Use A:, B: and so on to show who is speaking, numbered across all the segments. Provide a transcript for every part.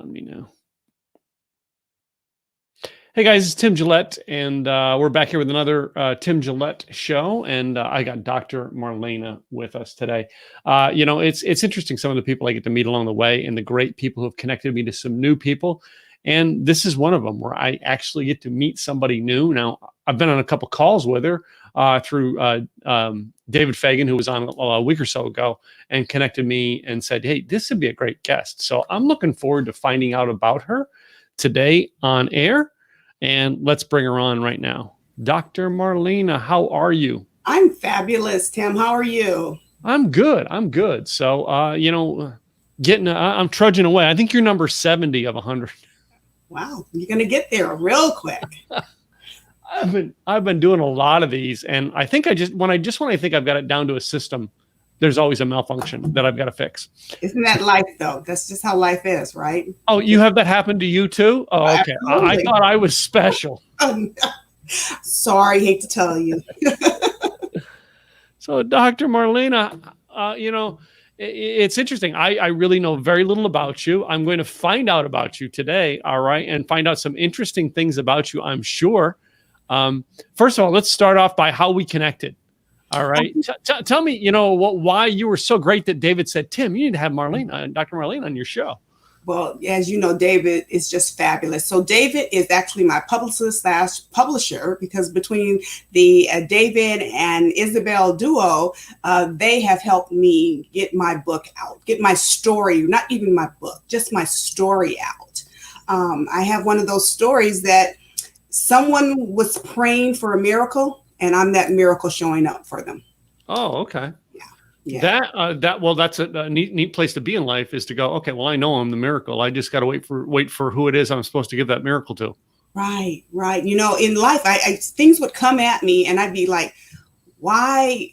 A: on me now. Hey guys, it's Tim Gillette, and we're back here with another Tim Gillette show, and I got Dr. Marlena with us today. It's interesting, some of the people I get to meet along the way, and the great people who have connected me to some new people, and this is one of them where I actually get to meet somebody new. Now, I've been on a couple calls with her through David Fagan, who was on a week or so ago, and connected me and said, hey, this would be a great guest. So I'm looking forward to finding out about her today on air. And let's bring her on right now. Dr. Marlena, how are you?
B: I'm fabulous, Tim. How are you?
A: I'm good. So, I'm trudging away. I think you're number 70 of 100.
B: Wow, you're going to get there real quick.
A: I've been doing a lot of these, and I think when I think I've got it down to a system, there's always a malfunction that I've got to fix.
B: Isn't that life, though? That's just how life is, right?
A: Oh, you have that happen to you too? Oh, okay. I thought I was special.
B: Sorry, hate to tell you.
A: So, Dr. Marlena, it's interesting. I really know very little about you. I'm going to find out about you today, all right, and find out some interesting things about you, I'm sure. First of all, let's start off by how we connected. All right. Tell me, why you were so great that David said, Tim, you need to have Marlena, Dr. Marlena on your show.
B: Well, as you know, David is just fabulous. So David is actually my publicist/publisher, because between the David and Isabel duo, they have helped me get my book out, get my story, not even my book, just my story out. I have one of those stories that someone was praying for a miracle, and I'm that miracle showing up for them.
A: Oh, okay.
B: Yeah.
A: That's a neat place to be in life, is to go, okay, well, I know I'm the miracle. I just got to wait for who it is I'm supposed to give that miracle to.
B: Right. In life, I things would come at me, and I'd be like, why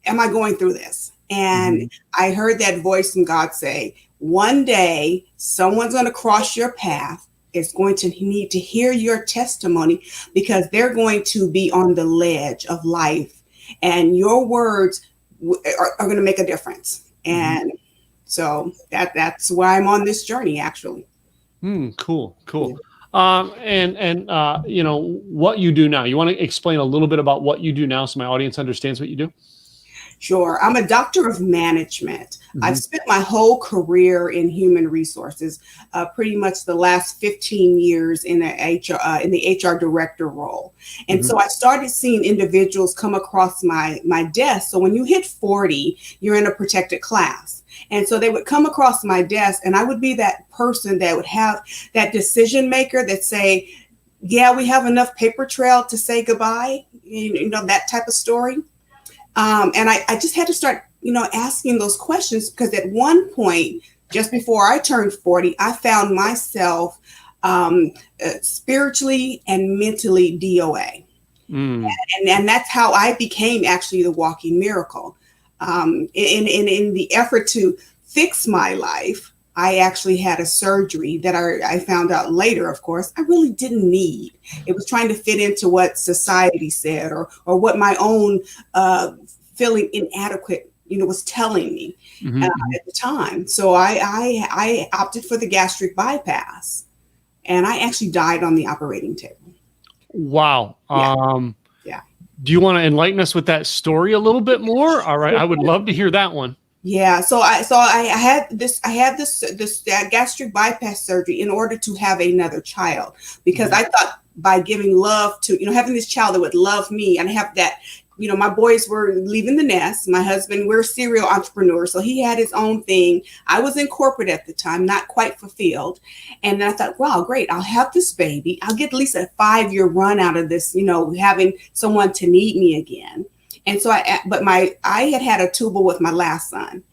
B: am I going through this? And I heard that voice from God say, one day someone's going to cross your path. Is going to need to hear your testimony, because they're going to be on the ledge of life, and your words are going to make a difference. And so that's why I'm on this journey, actually.
A: Cool. What you do now, you want to explain a little bit about what you do now so my audience understands what you do?
B: Sure. I'm a doctor of management. I've spent my whole career in human resources, pretty much the last 15 years in the HR director role. And so I started seeing individuals come across my desk. So when you hit 40, you're in a protected class. And so they would come across my desk, and I would be that person that would have that decision maker that say, yeah, we have enough paper trail to say goodbye, that type of story. And I just had to start, asking those questions, because at one point, just before I turned 40, I found myself spiritually and mentally DOA. And that's how I became actually the walking miracle. In the effort to fix my life, I actually had a surgery that I found out later, of course, I really didn't need. It was trying to fit into what society said, or what my own feeling inadequate, was telling me at the time. So I opted for the gastric bypass, and I actually died on the operating table.
A: Wow.
B: Yeah.
A: Do you want to enlighten us with that story a little bit more? All right. I would love to hear that one.
B: Yeah, so I had this gastric bypass surgery in order to have another child, because I thought by giving love to, having this child that would love me, and have that, my boys were leaving the nest. My husband, we're serial entrepreneurs, so he had his own thing. I was in corporate at the time, not quite fulfilled. And then I thought, wow, great, I'll have this baby. I'll get at least a 5-year run out of this, having someone to need me again. And so I had a tubal with my last son,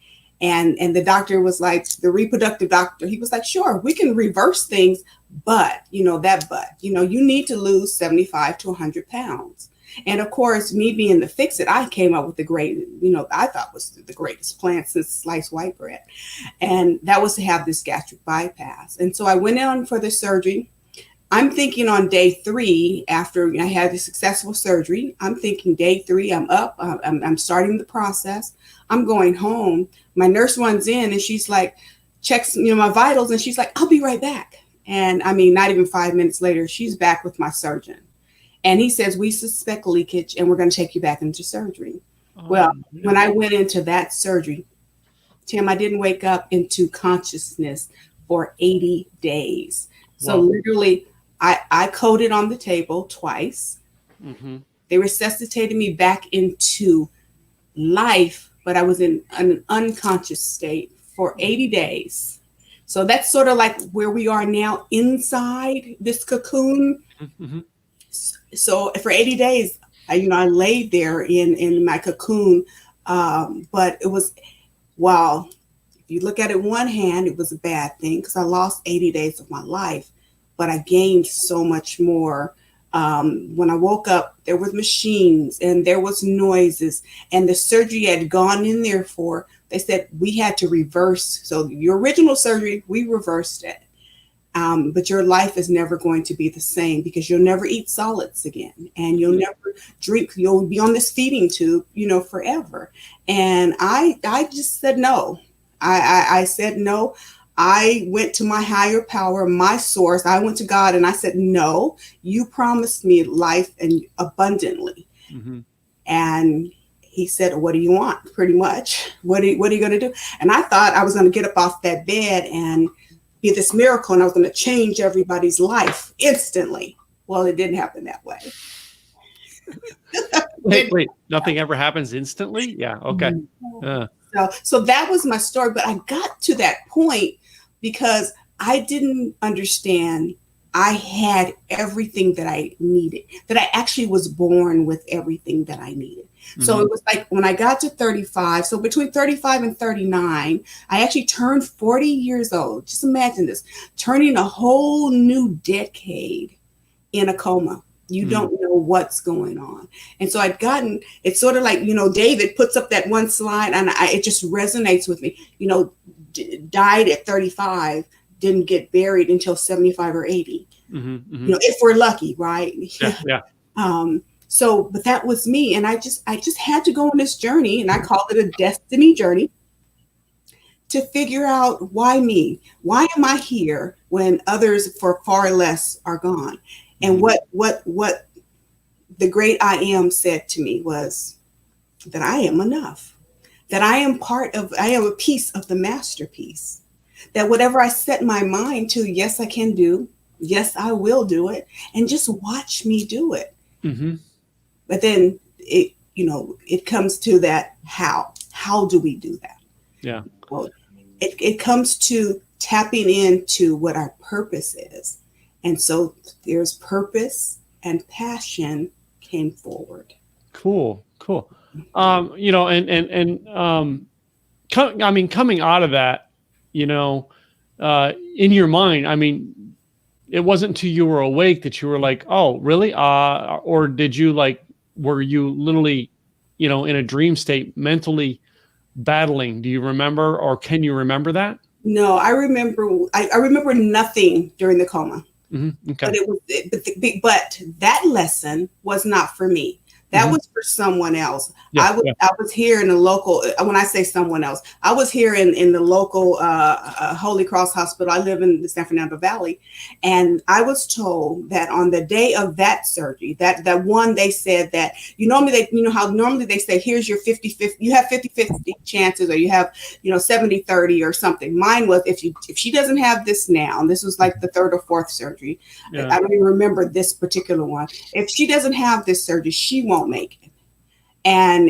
B: and the doctor was like, the reproductive doctor, he was like, sure, we can reverse things, but you need to lose 75 to 100 pounds. And of course, me being the fix-it, I came up with I thought was the greatest plan since sliced white bread. And that was to have this gastric bypass. And so I went on for the surgery. I'm thinking on day 3, after I had the successful surgery, I'm thinking day 3, I'm up, I'm starting the process. I'm going home. My nurse runs in and she's like, checks, my vitals, and she's like, I'll be right back. And I mean, not even 5 minutes later, she's back with my surgeon. And he says, we suspect leakage and we're going to take you back into surgery. Well, when I went into that surgery, Tim, I didn't wake up into consciousness for 80 days. So literally, I coded on the table twice. Mm-hmm. They resuscitated me back into life, but I was in an unconscious state for 80 days. So that's sort of like where we are now inside this cocoon. Mm-hmm. So for 80 days, I laid there in my cocoon. But it was, wow, if you look at it one hand, it was a bad thing because I lost 80 days of my life, but I gained so much more. When I woke up, there was machines and there was noises, and the surgery I had gone in there for, they said we had to reverse. So your original surgery, we reversed it. But your life is never going to be the same because you'll never eat solids again, and you'll never drink. You'll be on this feeding tube, forever. And I just said no. I said no. I went to my higher power, my source. I went to God and I said, no, you promised me life and abundantly. Mm-hmm. And he said, what do you want? Pretty much. What are you going to do? And I thought I was going to get up off that bed and be this miracle, and I was going to change everybody's life instantly. Well, it didn't happen that way.
A: Wait, nothing ever happens instantly? Yeah. Okay.
B: So that was my story, but I got to that point because I didn't understand I had everything that I needed, that I actually was born with everything that I needed. Mm-hmm. So it was like when I got to 35, so between 35 and 39, I actually turned 40 years old. Just imagine this, turning a whole new decade in a coma. You don't know what's going on. And so it's sort of like, David puts up that one slide and it just resonates with me, died at 35, didn't get buried until 75 or 80, if we're lucky, right?
A: Yeah.
B: But that was me. And I just had to go on this journey, and I call it a destiny journey, to figure out why me, why am I here when others for far less are gone? And what the great I am said to me was that I am enough, that I am a piece of the masterpiece, that whatever I set my mind to, yes, I can do. Yes, I will do it. And just watch me do it. Mm-hmm. But then it comes to that, how do we do that?
A: Yeah.
B: Well, it comes to tapping into what our purpose is. And so there's purpose and passion came forward.
A: Cool. Coming out of that, in your mind, I mean, it wasn't until you were awake that you were like, oh, really? Or did you were you literally, in a dream state, mentally battling? Do you remember, or can you remember that?
B: No, I remember nothing during the coma. Mm-hmm. Okay. But that lesson was not for me. That was for someone else. I was here in the local, when I say someone else, I was here in the local Holy Cross Hospital. I live in the San Fernando Valley. And I was told that on the day of that surgery, that one, they said that, normally they say, here's your 50-50, you have 50-50 chances, or you have, 70-30 or something. Mine was, if she doesn't have this now, and this was like the third or fourth surgery. Yeah. I don't even remember this particular one. If she doesn't have this surgery, she won't make it. And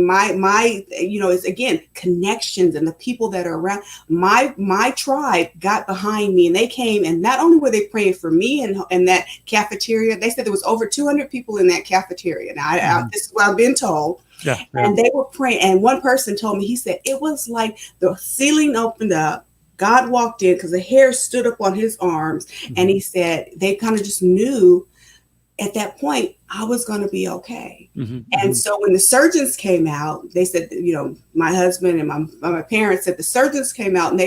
B: my it's again connections and the people that are around. My tribe got behind me, and they came, and not only were they praying for me and that cafeteria, they said there was over 200 people in that cafeteria. Now this is what I've been told. Yeah. And they were praying, and one person told me, he said it was like the ceiling opened up, God walked in because the hair stood up on his arms, and he said they kind of just knew at that point I was going to be okay. Mm-hmm, and so when the surgeons came out, they said, my husband and my parents said the surgeons came out, and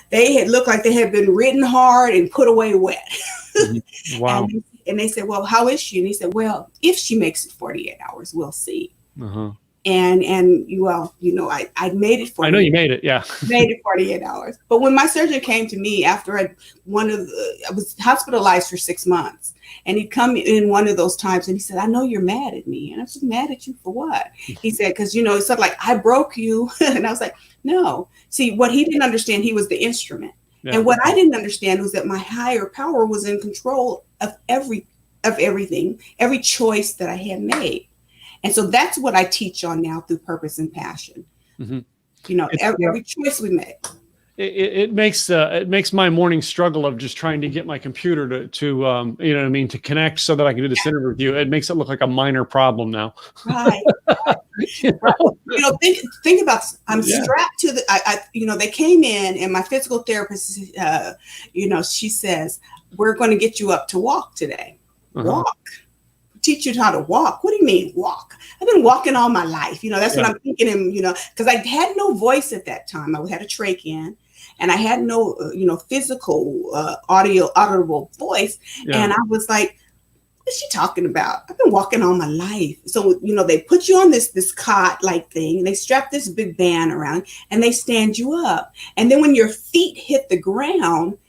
B: they had looked like they had been ridden hard and put away wet. Mm-hmm. Wow. and they said, well, how is she? And he said, well, if she makes it 48 hours, we'll see. Uh-huh. And well, I made it
A: I know you made it. Yeah.
B: made it 48 hours. But when my surgeon came to me after I was hospitalized for 6 months, and he'd come in one of those times and he said, I know you're mad at me. And I was mad at you for what? He said, because, it's sort of like, I broke you. And I was like, no. See, what he didn't understand, he was the instrument. Yeah. And what I didn't understand was that my higher power was in control of everything, every choice that I had made. And so that's what I teach on now through Purpose and Passion. Mm-hmm. Every choice we make.
A: It makes my morning struggle of just trying to get my computer to connect so that I can do this interview with you. It makes it look like a minor problem now.
B: Right. Right. Think about this. I'm strapped to the. They came in and my physical therapist. She says, we're going to get you up to walk today. Walk. Teach you how to walk. What do you mean walk? I've been walking all my life. That's what I'm thinking. And, because I had no voice at that time. I had a trach in and I had no, physical audible voice. Yeah. And I was like, what's she talking about? I've been walking all my life. So, they put you on this cot like thing and they strap this big band around and they stand you up. And then when your feet hit the ground,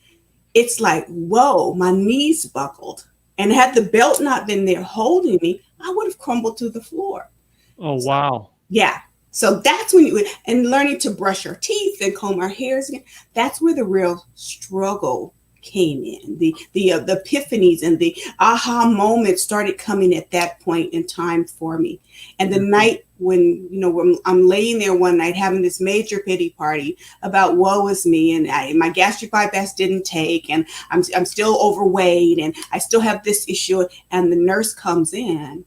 B: it's like, whoa, my knees buckled. And had the belt not been there holding me, I would have crumbled to the floor.
A: Oh, wow.
B: Yeah. So that's when and learning to brush our teeth and comb our hairs again, that's where the real struggle came in. The epiphanies and the aha moments started coming at that point in time for me. And the night when I'm laying there one night having this major pity party about woe is me, and my gastric bypass didn't take, and I'm still overweight, and I still have this issue, and the nurse comes in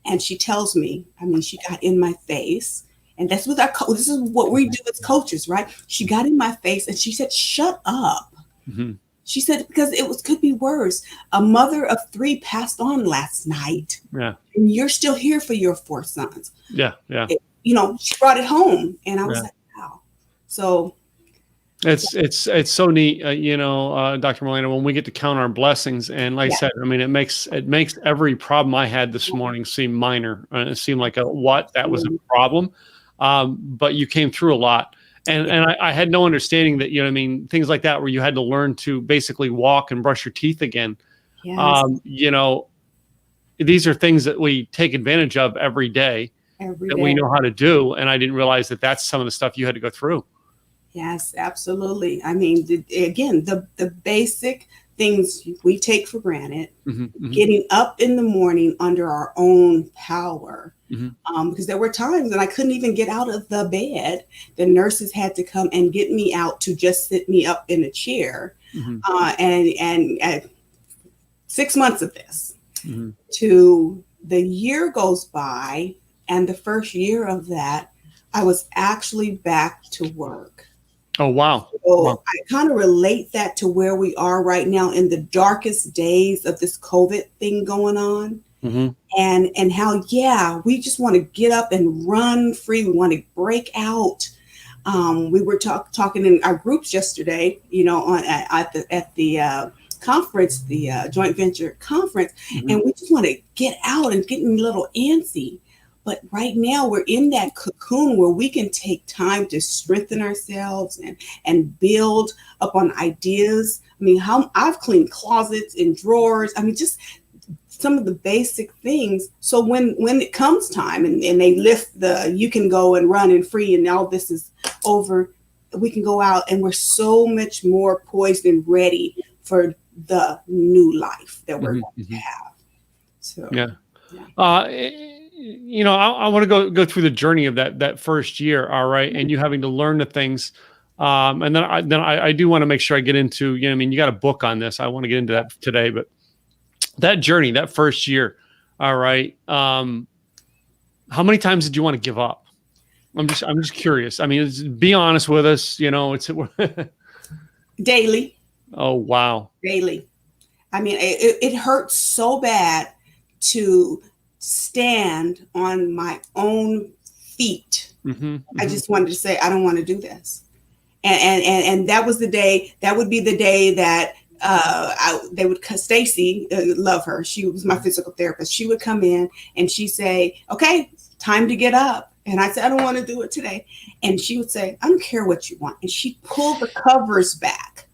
B: and she tells me, she got in my face. And that's what this is what we do as coaches, right? She got in my face and she said, shut up. Mm-hmm. She said, because could be worse. A mother of 3 passed on last night. Yeah. And you're still here for your 4 sons.
A: Yeah. Yeah.
B: She brought it home. And I was like, wow. So
A: it's so neat, Dr. Malena, when we get to count our blessings. And like I said, it makes every problem I had this morning seem minor. It seemed like that was a problem. But you came through a lot. And I had no understanding that, things like that, where you had to learn to basically walk and brush your teeth again. Yes. These are things that we take advantage of every day we know how to do. And I didn't realize that that's some of the stuff you had to go through.
B: Yes, absolutely. The basic things we take for granted, getting up in the morning under our own power. Because there were times when I couldn't even get out of the bed. The nurses had to come and get me out to just sit me up in a chair. And 6 months of this to the year goes by. And the first year of that, I was actually back to work.
A: Oh, wow.
B: So
A: wow.
B: I kind of relate that to where we are right now in the darkest days of this COVID thing going on. And how, we just want to get up and run free. We want to break out. We were talking in our groups yesterday, at the conference, the joint venture conference, and we just want to get out and get a little antsy. But right now we're in that cocoon where we can take time to strengthen ourselves and build up on ideas. How I've cleaned closets and drawers. Just some of the basic things. So when it comes time and they lift you can go and run and free and all this is over, we can go out and we're so much more poised and ready for the new life that we're going to have. So,
A: I want to go through the journey of that first year. All right. And you having to learn the things. And then I do want to make sure I get into, you got a book on this. I want to get into that today, but that journey, that first year. All right. How many times did you want to give up? I'm just curious. Be honest with us. It's
B: daily.
A: Oh, wow.
B: Daily. It hurts so bad to stand on my own feet. I just wanted to say, I don't want to do this. And that was the day, that would be the day that Stacy, love her. She was my physical therapist. She would come in and she'd say, okay, time to get up. And I said, I don't want to do it today. And she would say, I don't care what you want. And she'd pull the covers back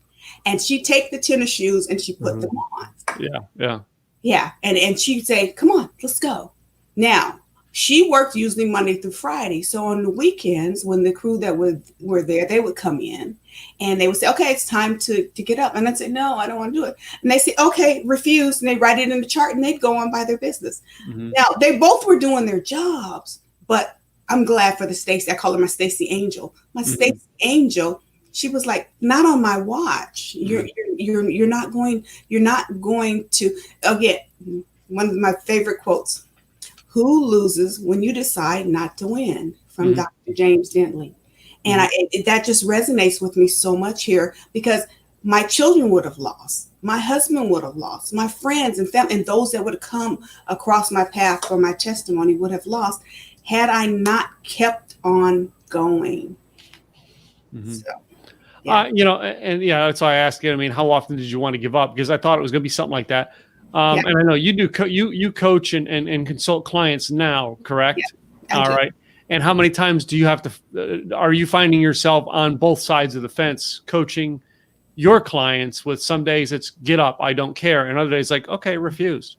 B: and she'd take the tennis shoes and she put them on.
A: Yeah. Yeah.
B: Yeah. And she'd say, come on, let's go. Now, she worked usually Monday through Friday. So on the weekends, when the crew that were there, they would come in and they would say, okay, it's time to get up. And I'd say, no, I don't want to do it. And they say, okay, refuse. And they write it in the chart and they'd go on by their business. Now, they both were doing their jobs, but I'm glad for the Stacy. I call her my Stacy Angel. My Stacy Angel, she was like, not on my watch. You're not going to, again, one of my favorite quotes, who loses when you decide not to win, from Dr. James Dentley. And that just resonates with me so much here, because my children would have lost. My husband would have lost. My friends and family and those that would have come across my path for my testimony would have lost had I not kept on going. So, yeah.
A: That's why I asked you, I mean, how often did you want to give up? Because I thought it was going to be something like that. And I know you do, you coach and consult clients now, correct?
B: Yeah,
A: all right. And how many times do you have to, are you finding yourself on both sides of the fence coaching your clients with some days it's get up, I don't care. And other days like, okay, refuse.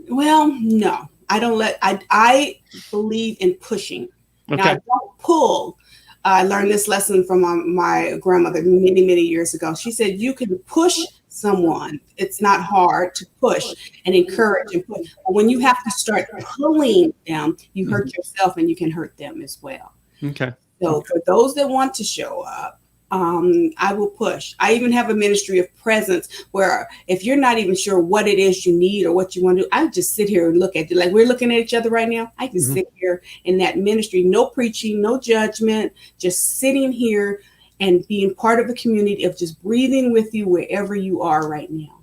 B: Well, no, I don't I believe in pushing.
A: Okay.
B: Now, I don't pull. I learned this lesson from my grandmother many, many years ago. She said, you can push someone. It's not hard to push and encourage and push. But when you have to start pulling them, you hurt yourself and you can hurt them as well.
A: Okay.
B: So for those that want to show up, I will push. I even have a ministry of presence where if you're not even sure what it is you need or what you want to do, I just sit here and look at you like we're looking at each other right now. I can sit here in that ministry, no preaching, no judgment, just sitting here and being part of a community of just breathing with you wherever you are right now.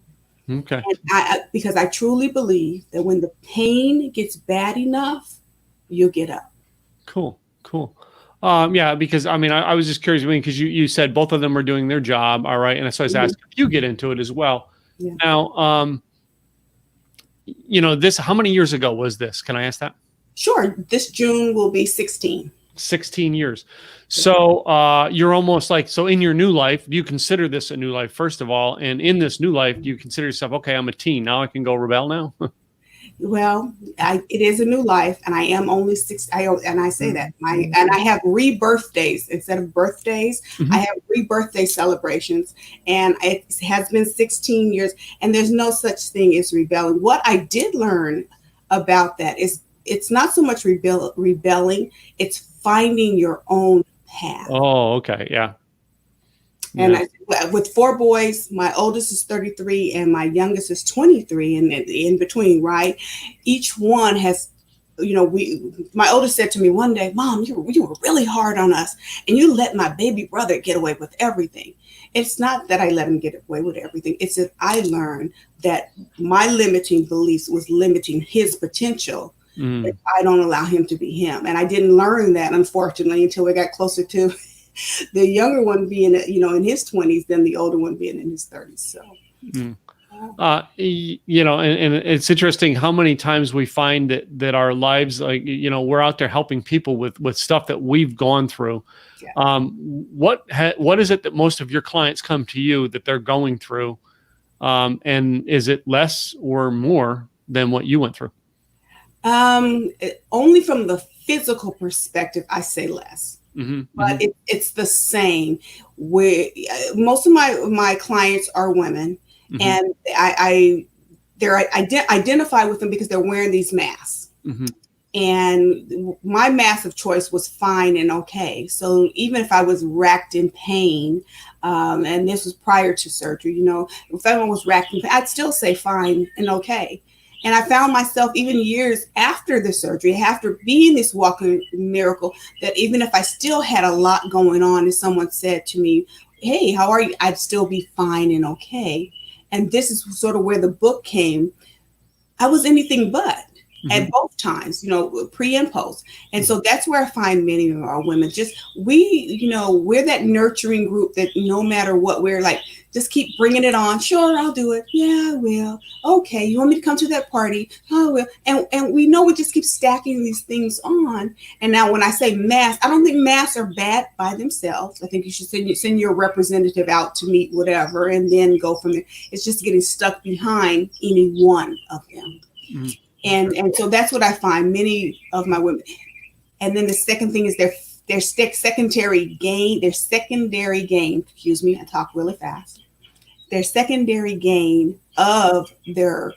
A: Okay.
B: And because I truly believe that when the pain gets bad enough, you'll get up.
A: Cool. Because I mean, I was just curious, because you said both of them are doing their job. All right. And so I was asking if you get into it as well. Yeah. Now, how many years ago was this? Can I ask that?
B: Sure. This June will be 16.
A: 16 years. So you're almost like, so in your new life, do you consider this a new life, first of all? And in this new life, do you consider yourself, okay, I'm a teen. Now I can go rebel now?
B: Well, it is a new life, and I am only 6. And I say that and I have rebirth days instead of birthdays. I have rebirthday celebrations, and it has been 16 years. And there's no such thing as rebelling. What I did learn about that is it's not so much rebelling; it's finding your own path.
A: Oh, okay, yeah.
B: And with 4 boys, my oldest is 33 and my youngest is 23, and in between, right? Each one has, my oldest said to me one day, Mom, you were really hard on us and you let my baby brother get away with everything. It's not that I let him get away with everything. It's that I learned that my limiting beliefs was limiting his potential if I don't allow him to be him. And I didn't learn that, unfortunately, until we got closer to the younger one being, in his 20s than the older one being in his 30s. So,
A: and it's interesting how many times we find that our lives, like, we're out there helping people with stuff that we've gone through. Yeah. What is it that most of your clients come to you that they're going through? And is it less or more than what you went through?
B: Only from the physical perspective, I say less. But it's the same. Most of my clients are women, and I identify with them because they're wearing these masks. And my mask of choice was fine and okay. So even if I was racked in pain, and this was prior to surgery, if anyone was racked in pain, I'd still say fine and okay. And I found myself even years after the surgery, after being this walking miracle, that even if I still had a lot going on and someone said to me, hey, how are you? I'd still be fine and okay. And this is sort of where the book came. I was anything but. at both times, pre and post. And so that's where I find many of our women, we're that nurturing group that no matter what, we're like, just keep bringing it on. Sure, I'll do it. Yeah, I will. Okay, you want me to come to that party? I will. And we know we just keep stacking these things on. And now when I say masks, I don't think masks are bad by themselves. I think you should send your representative out to meet whatever and then go from there. It's just getting stuck behind any one of them. Mm-hmm. And so that's what I find many of my women. And then the second thing is their secondary gain, excuse me, I talk really fast. Their secondary gain of their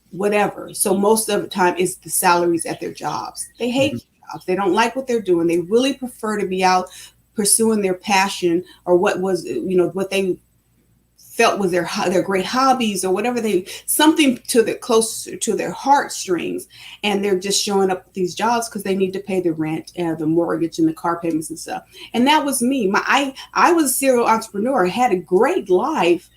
B: whatever. So most of the time is the salaries at their jobs. They hate jobs. They don't like what they're doing. They really prefer to be out pursuing their passion or what was, what they felt was their great hobbies or whatever something close to their heartstrings, and they're just showing up at these jobs because they need to pay the rent and the mortgage and the car payments and stuff. And that was me. I was a serial entrepreneur, had a great life,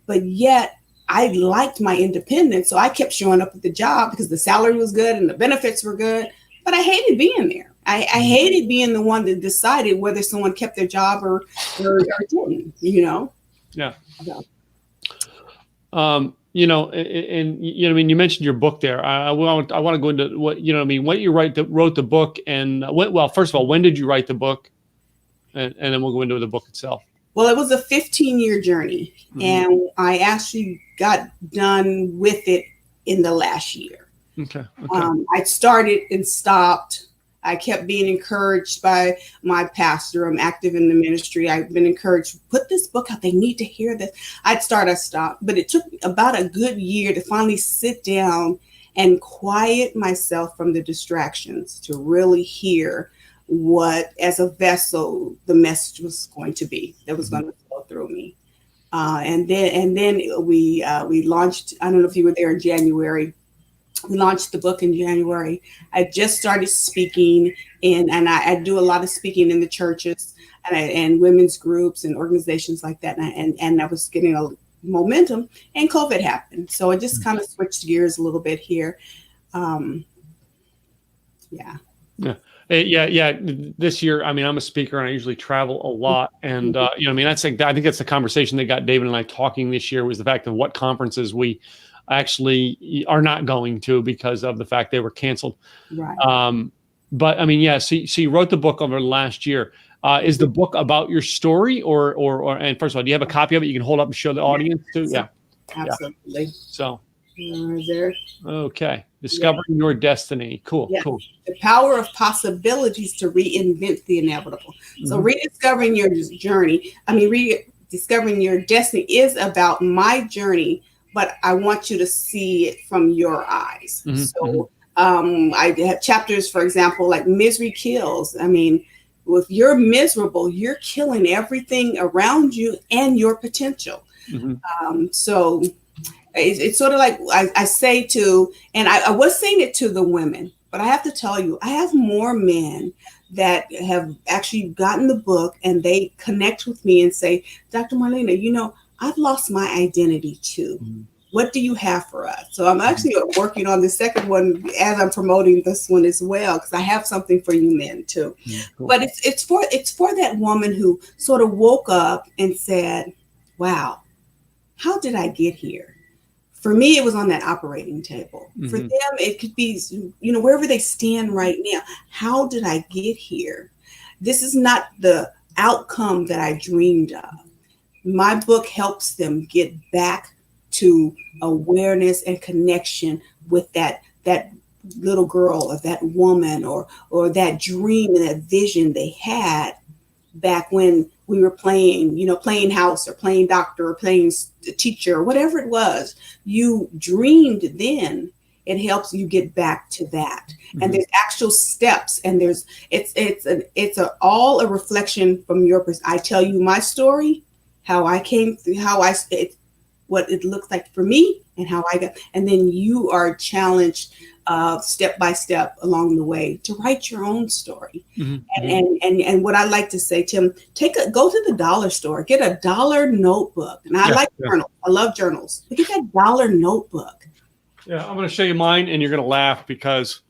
B: but yet I liked my independence, so I kept showing up at the job because the salary was good and the benefits were good. But I hated being there. I hated being the one that decided whether someone kept their job or didn't.
A: Yeah. And you mentioned your book there. I want to go into what you wrote the book, and first of all, when did you write the book, and then we'll go into the book itself.
B: Well, it was a 15-year journey, and I actually got done with it in the last year.
A: Okay.
B: I started and stopped. I kept being encouraged by my pastor. I'm active in the ministry. I've been encouraged, put this book out. They need to hear this. I'd start, I stopped. But it took about a good year to finally sit down and quiet myself from the distractions to really hear what, as a vessel, the message was going to be that was going to flow through me. And then we launched, I don't know if you were there in January. We launched the book in January. I just started speaking and I do a lot of speaking in the churches and women's groups and organizations like that. And I was getting a momentum, and COVID happened. So I just kind of switched gears a little bit here. Yeah. This year, I'm a speaker and I usually travel a lot. And, I think that's the conversation that got David and I talking this year, was the fact of what conferences we actually are not going to because of the fact they were canceled. Right. So you wrote the book over the last year. Is the book about your story or and first of all, do you have a copy of it you can hold up and show the audience too? Yeah. Absolutely. Yeah. So. There. Okay. Discovering your destiny. Cool. Yeah. Cool. The power of possibilities to reinvent the inevitable. So rediscovering your journey. Rediscovering your destiny is about my journey, but I want you to see it from your eyes. So I have chapters, for example, like misery kills. If you're miserable, you're killing everything around you and your potential. So it's sort of like I say to, and I was saying it to the women, but I have to tell you, I have more men that have actually gotten the book and they connect with me and say, Dr. Marlena, I've lost my identity too. What do you have for us? So I'm actually working on the second one as I'm promoting this one as well, because I have something for you men too. Cool. But it's for that woman who sort of woke up and said, wow, how did I get here? For me, it was on that operating table. For them, it could be, wherever they stand right now. How did I get here? This is not the outcome that I dreamed of. My book helps them get back to awareness and connection with that little girl or that woman or that dream and that vision they had back when we were playing house or playing doctor or playing teacher or whatever it was. You dreamed then. It helps you get back to that. And there's actual steps, and it's all a reflection from your perspective. I tell you my story, how I came through, what it looks like for me and how I got, and then you are challenged step by step along the way to write your own story. And what I like to say, Tim, go to the dollar store, get a dollar notebook. And I like journals. I love journals. But get that dollar notebook
A: Yeah, I'm going to show you mine, and you're going to laugh because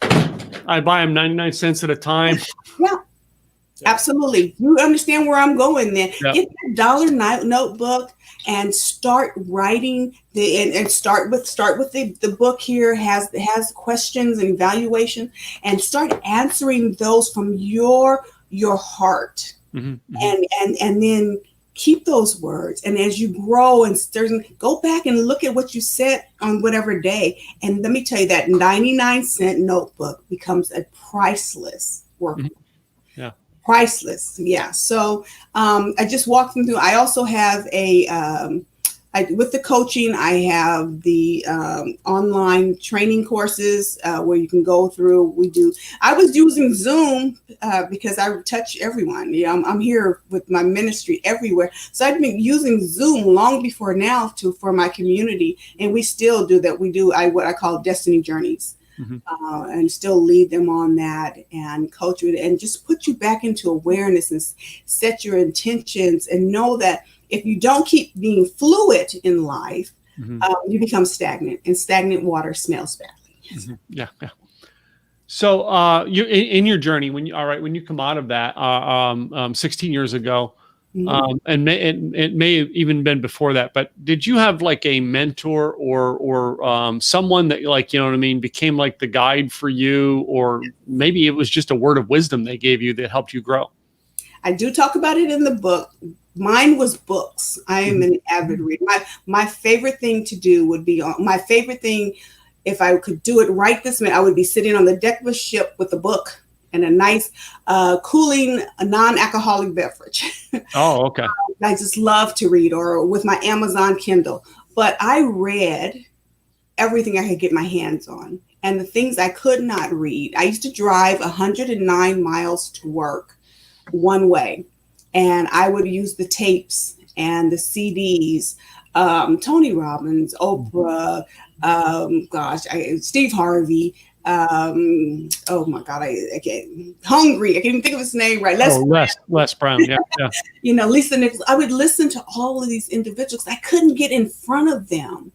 A: I buy them 99 cents at a time.
B: Yeah. Absolutely. You understand where I'm going then.
A: Yep.
B: Get that dollar notebook and start writing and start with the book here has questions and evaluation, and start answering those from your heart. And then keep those words. And as you grow and go back and look at what you said on whatever day. And let me tell you, that 99-cent notebook becomes a priceless work.
A: Yeah.
B: Priceless. Yeah. So I just walked them through. I also have with the coaching, I have the online training courses where you can go through. I was using Zoom because I touch everyone. I'm here with my ministry everywhere. So I've been using Zoom long before now for my community. And we still do that. We do what I call destiny journeys. And still lead them on that and coach it and just put you back into awareness and set your intentions and know that if you don't keep being fluid in life, you become stagnant, and stagnant water smells badly.
A: Yeah. So you in your journey, when you come out of that 16 years ago, and it may have even been before that, but did you have like a mentor or someone that, like, you know what I mean, became like the guide for you, or maybe it was just a word of wisdom they gave you that helped you grow?
B: I do talk about it in the book. Mine was books. I am an avid reader. My favorite thing to do would be if I could do it right this minute, I would be sitting on the deck of a ship with a book and a nice cooling non-alcoholic beverage.
A: Oh, okay.
B: I just love to read, or with my Amazon Kindle. But I read everything I could get my hands on. And the things I could not read, I used to drive 109 miles to work one way. And I would use the tapes and the CDs, Tony Robbins, Oprah, Steve Harvey. Oh my God, I can't. Hungry. I can't even think of his name right.
A: Les Brown. Yeah.
B: Lisa Nichols. I would listen to all of these individuals. I couldn't get in front of them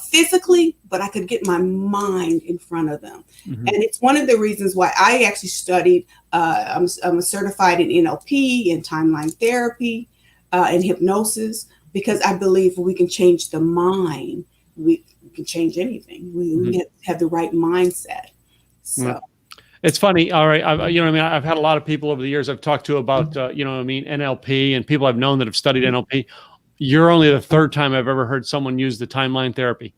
B: physically, but I could get my mind in front of them. And it's one of the reasons why I actually studied. I'm certified in NLP and timeline therapy and hypnosis, because I believe we can change the mind. We can change anything. We have the right mindset. So
A: it's funny. All right. I've had a lot of people over the years I've talked to about, NLP, and people I've known that have studied NLP. You're only the third time I've ever heard someone use the timeline therapy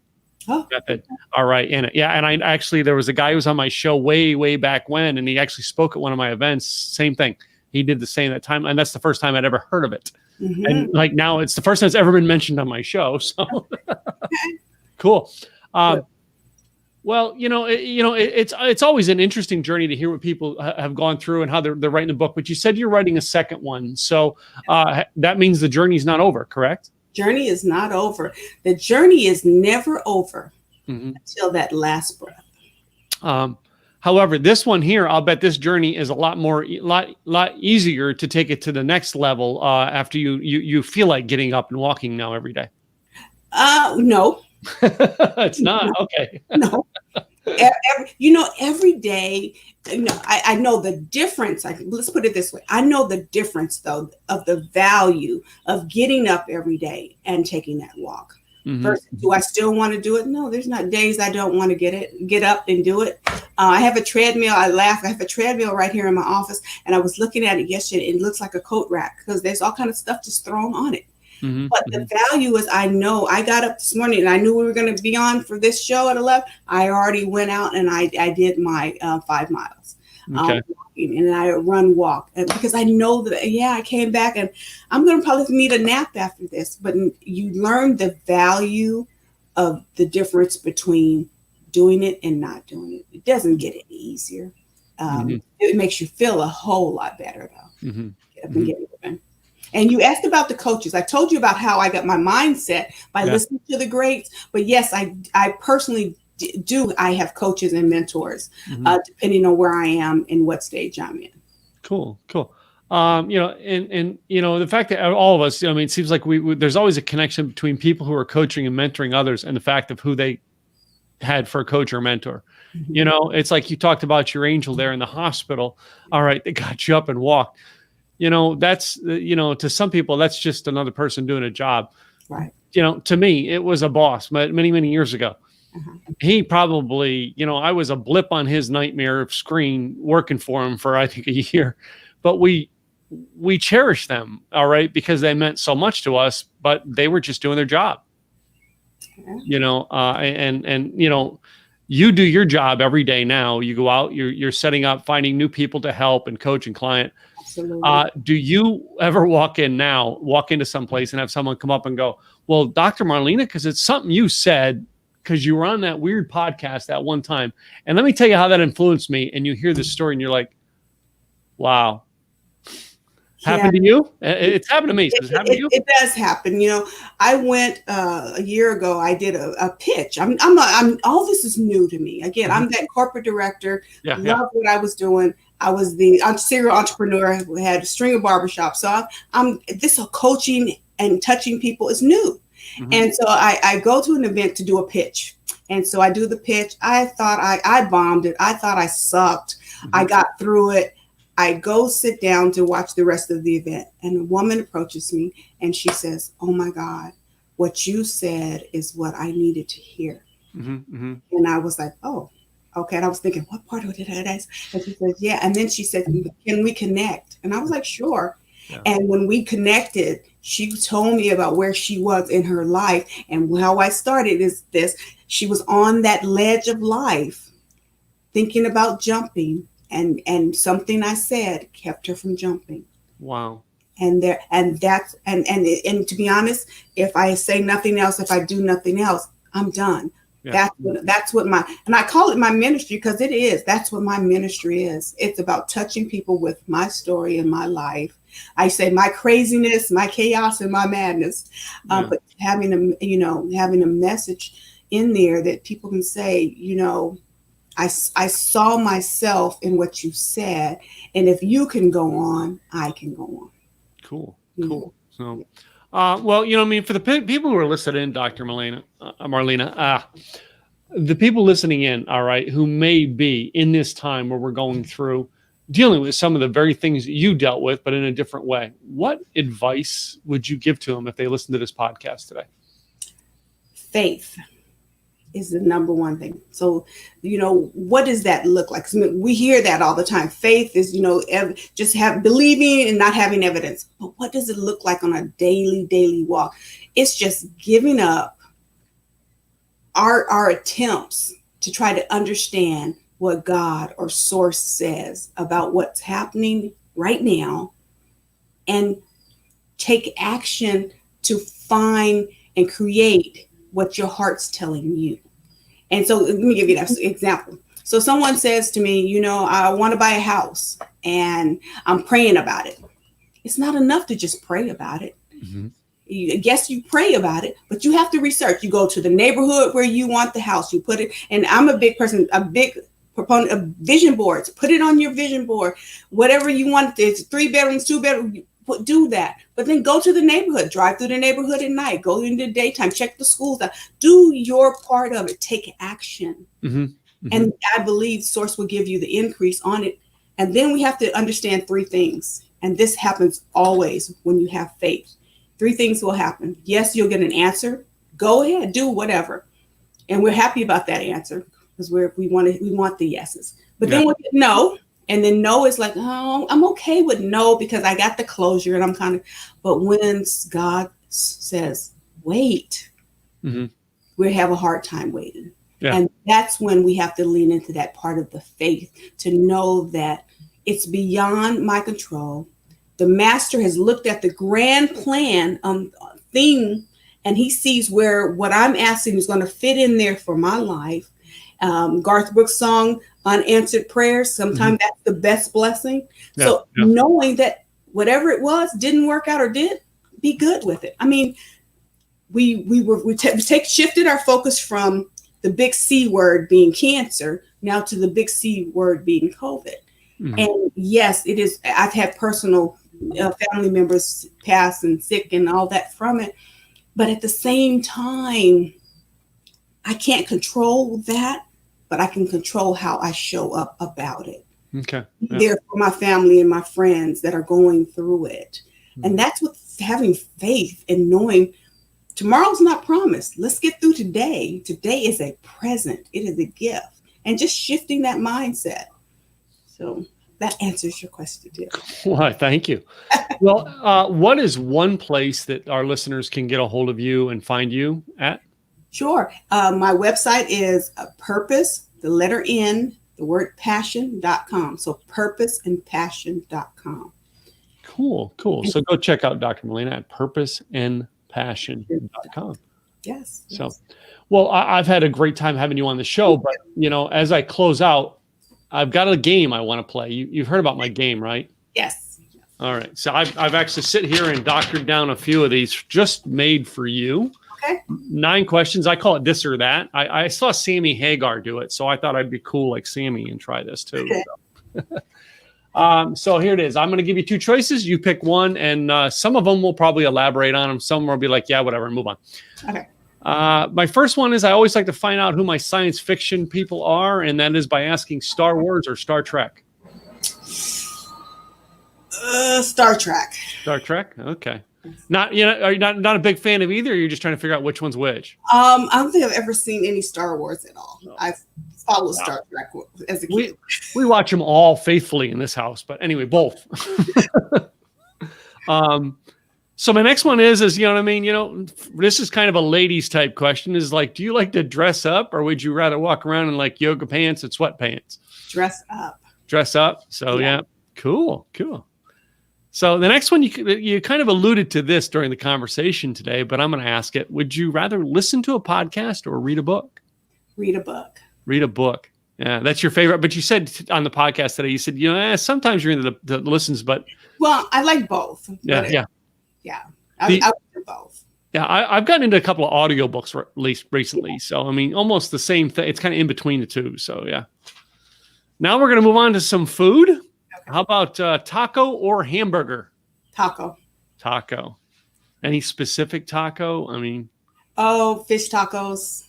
A: method. All right. And I actually, there was a guy who was on my show way back when, and he actually spoke at one of my events. Same thing. He did the same that time. And that's the first time I'd ever heard of it. And like now it's the first time it's ever been mentioned on my show. So cool. Well, it's always an interesting journey to hear what people have gone through and how they're writing a book. But you said you're writing a second one, so that means the journey's not over, correct?
B: Journey is not over. The journey is never over until that last breath.
A: However, this one here, I'll bet this journey is a lot easier to take it to the next level after you feel like getting up and walking now every day.
B: No.
A: It's not. Okay.
B: No. Every day, I know the difference. Let's put it this way. I know the difference, though, of the value of getting up every day and taking that walk. Versus, do I still want to do it? No, there's not days I don't want to get up and do it. I have a treadmill. I have a treadmill right here in my office, and I was looking at it yesterday. It looks like a coat rack because there's all kind of stuff just thrown on it. But the value is, I know I got up this morning and I knew we were going to be on for this show at 11. I already went out and I did my 5 miles. And I walk, and because I know that, I came back and I'm going to probably need a nap after this. But you learn the value of the difference between doing it and not doing it. It doesn't get any easier. It makes you feel a whole lot better, though. Get up and get moving. And you asked about the coaches. I told you about how I got my mindset by listening to the greats. But yes, I personally do. I have coaches and mentors, depending on where I am and what stage I'm in.
A: Cool. The fact that all of us, it seems like there's always a connection between people who are coaching and mentoring others and the fact of who they had for a coach or mentor.
B: Mhm.
A: It's like you talked about your angel there in the hospital. All right, they got you up and walked. That's, to some people, that's just another person doing a job.
B: Right.
A: To me, it was a boss many, many years ago.
B: Uh-huh.
A: He probably, I was a blip on his nightmare screen working for him for, I think, a year, but we cherish them. All right. Because they meant so much to us, but they were just doing their job,
B: Yeah.
A: and you do your job every day. Now you go out, you're setting up, finding new people to help and coach and client.
B: Absolutely.
A: Do you ever walk into some place and have someone come up and go, well, Dr. Marlena, because it's something you said, because you were on that weird podcast at one time, and let me tell you how that influenced me, and you hear this story and you're like, wow. Happened to you? It's happened to me. So it's happened to you?
B: It does happen. I went a year ago. I did a pitch. I'm all this is new to me. Again, I'm that corporate director. Love what I was doing. I was the serial entrepreneur who had a string of barbershops. So I'm this coaching and touching people is new. Mm-hmm. And so I go to an event to do a pitch. And so I do the pitch. I thought I bombed it. I thought I sucked. Mm-hmm. I got through it. I go sit down to watch the rest of the event, and a woman approaches me and she says, oh my God, what you said is what I needed to hear. Mm-hmm, mm-hmm. And I was like, oh, okay. And I was thinking, what part of it did I say? And she said, yeah. And then she said, can we connect? And I was like, sure. Yeah. And when we connected, she told me about where she was in her life. And how I started is this. She was on that ledge of life, thinking about jumping. And something I said kept her from jumping.
A: Wow.
B: And to be honest, if I say nothing else, if I do nothing else, I'm done. Yeah. That's what and I call it my ministry, because that's what my ministry is. It's about touching people with my story and my life. I say my craziness, my chaos, and my madness, but having a message in there that people can say, I saw myself in what you said, and if you can go on, I can go on.
A: Cool. So, for the people who are listening, Dr. Marlena, the people listening in, all right, who may be in this time where we're going through dealing with some of the very things that you dealt with, but in a different way, what advice would you give to them if they listen to this podcast today?
B: Faith is the number one thing. So, what does that look like? We hear that all the time. Faith is, just believing and not having evidence. But what does it look like on a daily walk? It's just giving up our attempts to try to understand what God or source says about what's happening right now, and take action to find and create what your heart's telling you. And so let me give you that example. So someone says to me, I want to buy a house and I'm praying about it. It's not enough to just pray about it. Mm-hmm. Yes, you pray about it, but you have to research. You go to the neighborhood where you want the house. You put it, and I'm a big proponent of vision boards. Put it on your vision board. Whatever you want, it's 3 bedrooms, 2 bedrooms. Do that, but then go to the neighborhood, drive through the neighborhood at night, go in the daytime, check the schools out, do your part of it, take action. Mm-hmm. Mm-hmm. And I believe source will give you the increase on it. And then we have to understand 3 things. And this happens always when you have faith. 3 things will happen. Yes, you'll get an answer. Go ahead, do whatever. And we're happy about that answer because we want the yeses. But then we'll get no. And then no is like, oh, I'm okay with no because I got the closure and I'm but when God says, wait, mm-hmm. we have a hard time waiting. Yeah. And that's when we have to lean into that part of the faith to know that it's beyond my control. The master has looked at the grand plan thing, and he sees where what I'm asking is going to fit in there for my life. Garth Brooks' song, Unanswered Prayers, sometimes mm-hmm. that's the best blessing. Yeah, so knowing that whatever it was didn't work out or did, be good with it. I mean, we shifted our focus from the big C word being cancer now to the big C word being COVID. Mm-hmm. And yes, it is. I've had personal family members pass and sick and all that from it. But at the same time, I can't control that, but I can control how I show up about it.
A: Okay.
B: Yeah. There for my family and my friends that are going through it. Mm-hmm. And that's what having faith and knowing tomorrow's not promised. Let's get through today. Today is a present. It is a gift. And just shifting that mindset. So that answers your question, too.
A: Well, thank you. Well, what is one place that our listeners can get a hold of you and find you at?
B: Sure. My website is purpose, the letter N, the word passion.com. So purposeandpassion.com.
A: Cool. So go check out Dr. Malena at purposeandpassion.com.
B: Yes.
A: So, well, I've had a great time having you on the show, but as I close out, I've got a game I want to play. You've heard about my game, right?
B: Yes.
A: All right. So I've actually sit here and doctored down a few of these just made for you.
B: Okay.
A: 9 questions. I call it this or that. I saw Sammy Hagar do it, so I thought I'd be cool like Sammy and try this too.
B: Okay.
A: So here it is. I'm going to give you 2 choices. You pick one, and some of them will probably elaborate on them. Some will be like, yeah, whatever, and move on.
B: Okay.
A: My first one is I always like to find out who my science fiction people are, and that is by asking Star Wars or Star Trek.
B: Star Trek.
A: Star Trek? Okay. Not are you not a big fan of either, or you're just trying to figure out which one's which?
B: I don't think I've ever seen any Star Wars at all. No. I've followed Star Trek as a kid.
A: We watch them all faithfully in this house, but anyway, both. So my next one is you know what I mean? This is kind of a ladies type question, is like, do you like to dress up, or would you rather walk around in like yoga pants and sweatpants?
B: Dress up.
A: Dress up. So yeah. Cool. So the next one, you kind of alluded to this during the conversation today, but I'm going to ask it. Would you rather listen to a podcast or read a book?
B: Read a book.
A: Read a book. Yeah, that's your favorite. But you said on the podcast today, you said, sometimes you're into the listens, but.
B: Well, I like both.
A: Yeah.
B: I would do both.
A: Yeah, I've gotten into a couple of audiobooks at least recently. So, I mean, almost the same thing. It's kind of in between the two. So, yeah. Now we're going to move on to some food. Okay. How about taco or hamburger?
B: Taco.
A: Any specific taco? I mean.
B: Oh, fish tacos.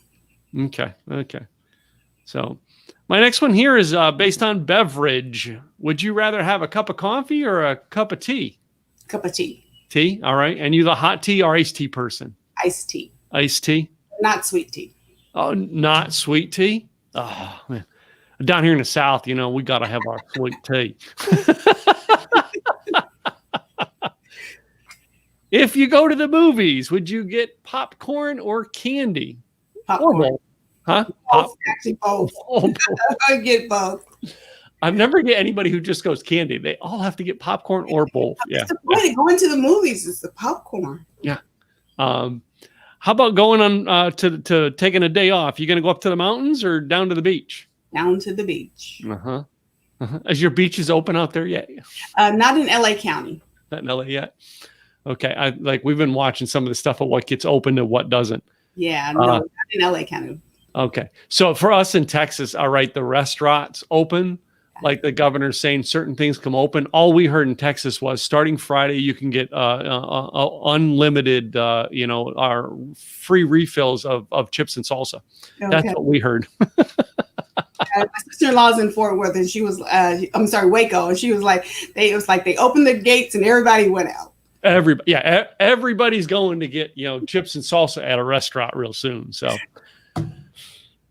A: Okay. So my next one here is based on beverage. Would you rather have a cup of coffee or a cup of tea?
B: Cup of tea.
A: Tea? All right. And you the hot tea or iced tea person?
B: Iced tea.
A: Iced tea?
B: Not sweet tea.
A: Oh, not sweet tea? Oh, man. Down here in the South, we got to have our sweet tea. If you go to the movies, would you get popcorn or candy?
B: Popcorn.
A: Or both? Huh?
B: Both. Actually, both.
A: Both.
B: I get both.
A: I've never get anybody who just goes candy. They all have to get popcorn or both. Yeah.
B: That's the point of going to the movies is the popcorn.
A: Yeah. How about going on to taking a day off? You going to go up to the mountains or down to the beach?
B: Down to the beach.
A: Is your beaches open out there yet?
B: Not in LA County.
A: Not in LA yet. Okay. We've been watching some of the stuff of what gets open and what doesn't.
B: Yeah, no, not in LA County.
A: Okay. So for us in Texas, all right, the restaurants open, like the governor's saying certain things come open. All we heard in Texas was starting Friday, you can get unlimited, our free refills of chips and salsa. Okay. That's what we heard.
B: My sister-in-law's in Fort Worth, and she was, Waco, and she was like, they opened the gates and everybody went out.
A: Everybody's going to get, chips and salsa at a restaurant real soon. So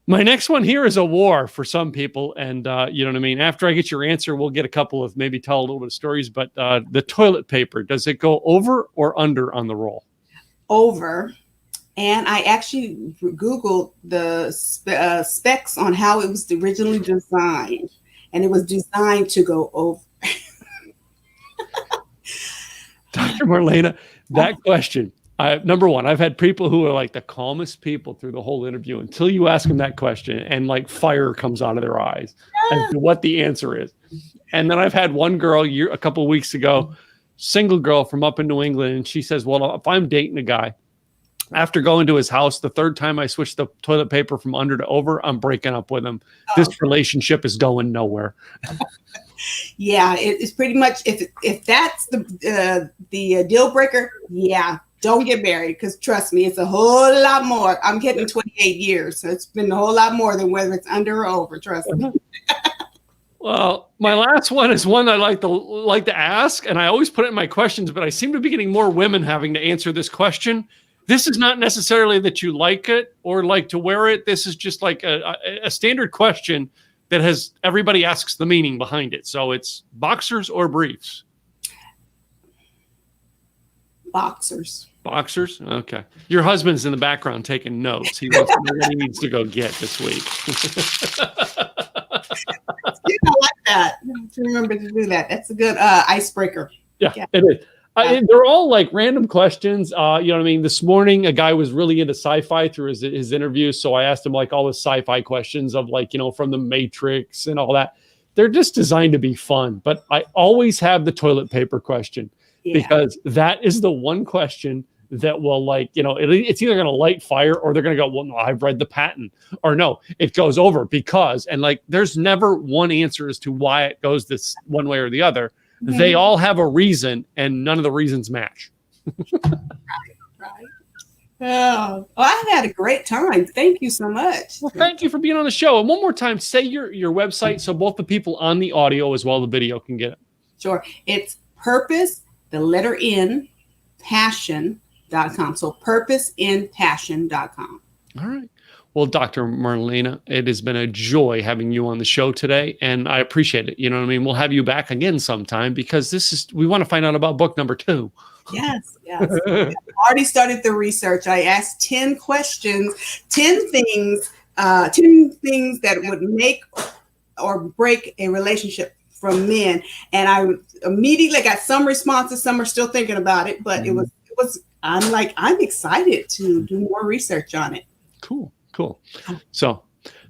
A: my next one here is a war for some people. And you know what I mean? After I get your answer, we'll get a couple of maybe tell a little bit of stories, but the toilet paper, does it go over or under on the roll?
B: Over. And I actually Googled the specs on how it was originally designed, and it was designed to go over.
A: Dr. Marlena, that question, number one, I've had people who are like the calmest people through the whole interview until you ask them that question and like fire comes out of their eyes as to what the answer is. And then I've had one girl a couple of weeks ago, single girl from up in New England, and she says, well, if I'm dating a guy, After going to his house, the third time I switched the toilet paper from under to over, I'm breaking up with him. This relationship is going nowhere.
B: Yeah, it's pretty much if that's the deal breaker. Yeah, don't get married, because trust me, it's a whole lot more. I'm getting 28 years, so it's been a whole lot more than whether it's under or over. Trust me.
A: Well, my last one is one I like to ask, and I always put it in my questions, but I seem to be getting more women having to answer this question. This is not necessarily that you like it or like to wear it. This is just like a standard question that has everybody asks the meaning behind it. So it's boxers or briefs?
B: Boxers.
A: Boxers? Okay. Your husband's in the background taking notes. He wants to know what he needs to go get this week.
B: I like that. To remember to do that. That's a good icebreaker.
A: Yeah, it is. They're all like random questions. You know what I mean? This morning, a guy was really into sci-fi through his interview. So I asked him like all the sci-fi questions of like, you know, from the Matrix and all that. They're just designed to be fun. But I always have the toilet paper question because that is the one question that will, like, you know, it's either going to light fire or they're going to go, well, no, I've read the patent, or no, it goes over because, and like, there's never one answer as to why it goes this one way or the other. Mm-hmm. They all have a reason and none of the reasons match.
B: Right. Oh, I had a great time. Thank you so much.
A: Well, thank you for being on the show. And one more time, say your website so both the people on the audio as well as the video can get it.
B: Sure. It's purpose, the letter N, passion.com. So purposeinpassion.com.
A: All right. Well, Dr. Marlena, it has been a joy having you on the show today, and I appreciate it. You know what I mean? We'll have you back again sometime because we want to find out about book number 2.
B: Yes. I already started the research. I asked 10 questions, 10 things that would make or break a relationship from men. And I immediately got some responses. Some are still thinking about it, but it was, I'm excited to do more research on it.
A: Cool. So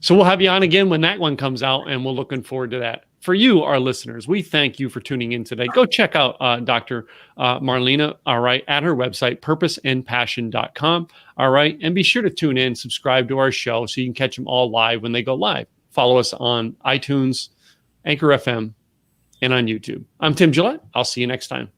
A: we'll have you on again when that one comes out, and we're looking forward to that. For you, our listeners, we thank you for tuning in today. Go check out Dr. Marlena, all right, at her website, purposeinpassion.com, all right, and be sure to tune in, subscribe to our show so you can catch them all live when they go live. Follow us on iTunes, Anchor FM, and on YouTube. I'm Tim Gillette. I'll see you next time.